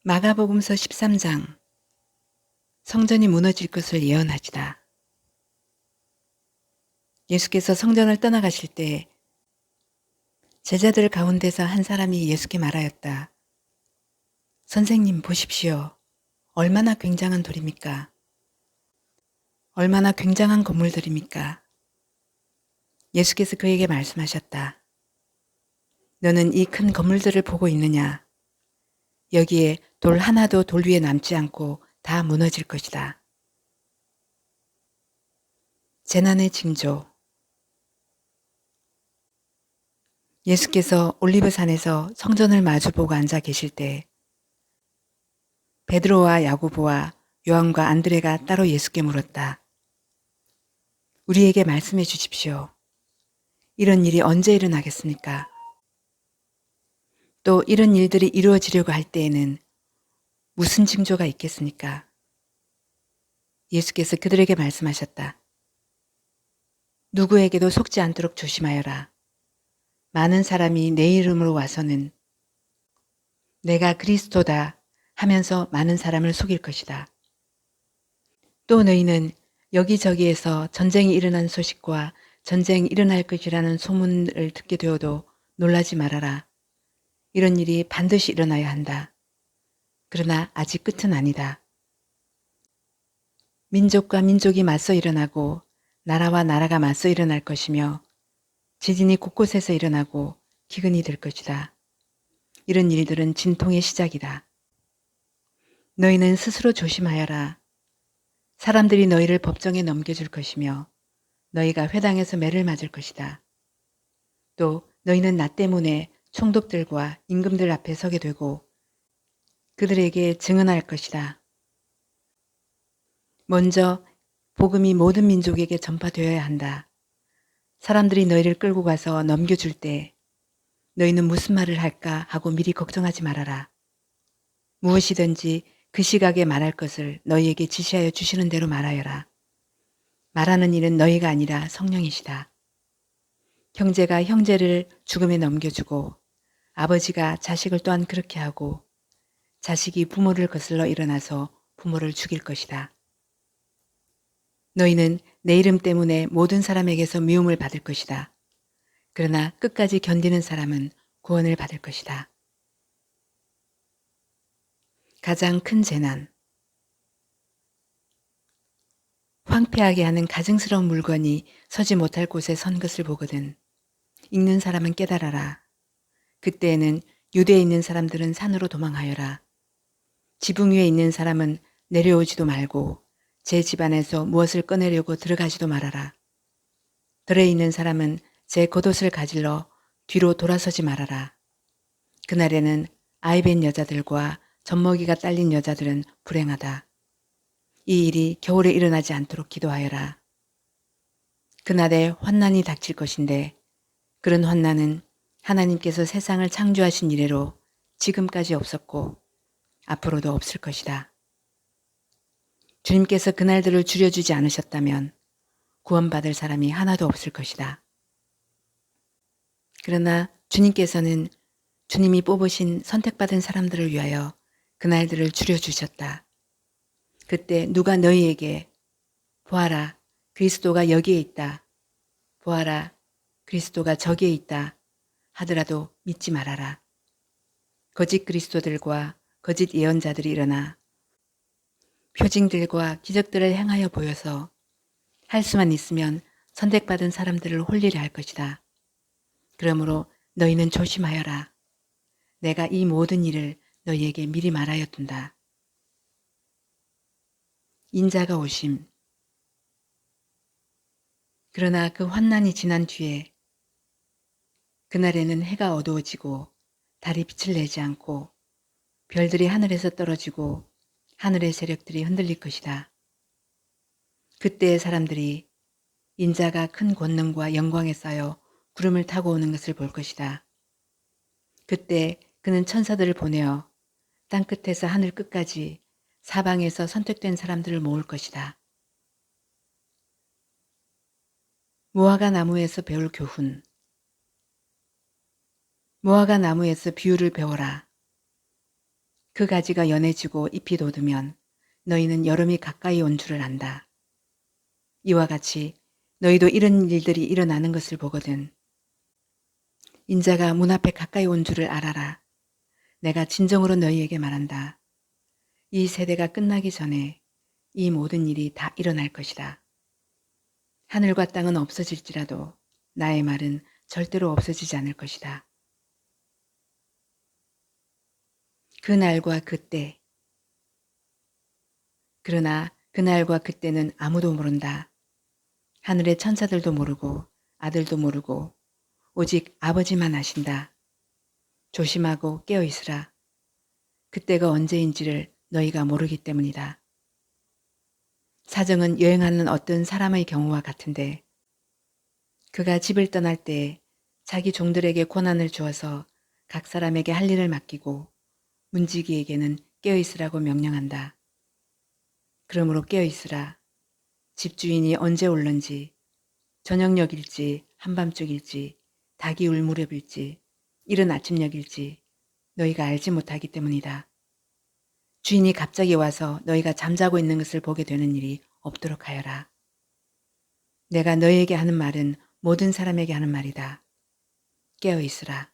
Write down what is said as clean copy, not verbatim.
마가복음서 13장. 성전이 무너질 것을 예언하지다. 예수께서 성전을 떠나가실 때 제자들 가운데서 한 사람이 예수께 말하였다. 선생님, 보십시오. 얼마나 굉장한 돌입니까? 얼마나 굉장한 건물들입니까? 예수께서 그에게 말씀하셨다. 너는 이 큰 건물들을 보고 있느냐? 여기에 돌 하나도 돌 위에 남지 않고 다 무너질 것이다. 재난의 징조. 예수께서 올리브산에서 성전을 마주보고 앉아 계실 때 베드로와 야고보와 요한과 안드레가 따로 예수께 물었다. 우리에게 말씀해 주십시오. 이런 일이 언제 일어나겠습니까? 또 이런 일들이 이루어지려고 할 때에는 무슨 징조가 있겠습니까? 예수께서 그들에게 말씀하셨다. 누구에게도 속지 않도록 조심하여라. 많은 사람이 내 이름으로 와서는 내가 그리스도다 하면서 많은 사람을 속일 것이다. 또 너희는 여기저기에서 전쟁이 일어난 소식과 전쟁이 일어날 것이라는 소문을 듣게 되어도 놀라지 말아라. 이런 일이 반드시 일어나야 한다. 그러나 아직 끝은 아니다. 민족과 민족이 맞서 일어나고 나라와 나라가 맞서 일어날 것이며 지진이 곳곳에서 일어나고 기근이 될 것이다. 이런 일들은 진통의 시작이다. 너희는 스스로 조심하여라. 사람들이 너희를 법정에 넘겨줄 것이며 너희가 회당에서 매를 맞을 것이다. 또 너희는 나 때문에 총독들과 임금들 앞에 서게 되고 그들에게 증언할 것이다. 먼저 복음이 모든 민족에게 전파되어야 한다. 사람들이 너희를 끌고 가서 넘겨줄 때 너희는 무슨 말을 할까 하고 미리 걱정하지 말아라. 무엇이든지 그 시각에 말할 것을 너희에게 지시하여 주시는 대로 말하여라. 말하는 이는 너희가 아니라 성령이시다. 형제가 형제를 죽음에 넘겨주고 아버지가 자식을 또한 그렇게 하고 자식이 부모를 거슬러 일어나서 부모를 죽일 것이다. 너희는 내 이름 때문에 모든 사람에게서 미움을 받을 것이다. 그러나 끝까지 견디는 사람은 구원을 받을 것이다. 가장 큰 재난. 황폐하게 하는 가증스러운 물건이 서지 못할 곳에 선 것을 보거든 읽는 사람은 깨달아라. 그때에는 유대에 있는 사람들은 산으로 도망하여라. 지붕 위에 있는 사람은 내려오지도 말고 제 집안에서 무엇을 꺼내려고 들어가지도 말아라. 들에 있는 사람은 제 겉옷을 가질러 뒤로 돌아서지 말아라. 그날에는 아이벤 여자들과 젖먹이가 딸린 여자들은 불행하다. 이 일이 겨울에 일어나지 않도록 기도하여라. 그날에 환난이 닥칠 것인데 그런 환난은 하나님께서 세상을 창조하신 이래로 지금까지 없었고 앞으로도 없을 것이다. 주님께서 그날들을 줄여주지 않으셨다면 구원받을 사람이 하나도 없을 것이다. 그러나 주님께서는 주님이 뽑으신 선택받은 사람들을 위하여 그날들을 줄여주셨다. 그때 누가 너희에게 보아라, 그리스도가 여기에 있다. 보아라, 그리스도가 저기에 있다. 하더라도 믿지 말아라. 거짓 그리스도들과 거짓 예언자들이 일어나 표징들과 기적들을 행하여 보여서 할 수만 있으면 선택받은 사람들을 홀리려 할 것이다. 그러므로 너희는 조심하여라. 내가 이 모든 일을 너희에게 미리 말하여 둔다. 인자가 오심. 그러나 그 환난이 지난 뒤에 그날에는 해가 어두워지고 달이 빛을 내지 않고 별들이 하늘에서 떨어지고 하늘의 세력들이 흔들릴 것이다. 그때의 사람들이 인자가 큰 권능과 영광에 쌓여 구름을 타고 오는 것을 볼 것이다. 그때 그는 천사들을 보내어 땅끝에서 하늘 끝까지 사방에서 선택된 사람들을 모을 것이다. 무화과 나무에서 배울 교훈. 무화과 나무에서 비유를 배워라. 그 가지가 연해지고 잎이 돋으면 너희는 여름이 가까이 온 줄을 안다. 이와 같이 너희도 이런 일들이 일어나는 것을 보거든 인자가 문 앞에 가까이 온 줄을 알아라. 내가 진정으로 너희에게 말한다. 이 세대가 끝나기 전에 이 모든 일이 다 일어날 것이다. 하늘과 땅은 없어질지라도 나의 말은 절대로 없어지지 않을 것이다. 그날과 그때. 그러나 그날과 그때는 아무도 모른다. 하늘의 천사들도 모르고 아들도 모르고 오직 아버지만 아신다. 조심하고 깨어 있으라. 그때가 언제인지를 너희가 모르기 때문이다. 사정은 여행하는 어떤 사람의 경우와 같은데 그가 집을 떠날 때 자기 종들에게 권한을 주어서 각 사람에게 할 일을 맡기고 문지기에게는 깨어 있으라고 명령한다. 그러므로 깨어 있으라. 집주인이 언제 올런지 저녁녘일지 한밤중일지 닭이 울 무렵일지 이른 아침녘일지 너희가 알지 못하기 때문이다. 주인이 갑자기 와서 너희가 잠자고 있는 것을 보게 되는 일이 없도록 하여라. 내가 너희에게 하는 말은 모든 사람에게 하는 말이다. 깨어 있으라.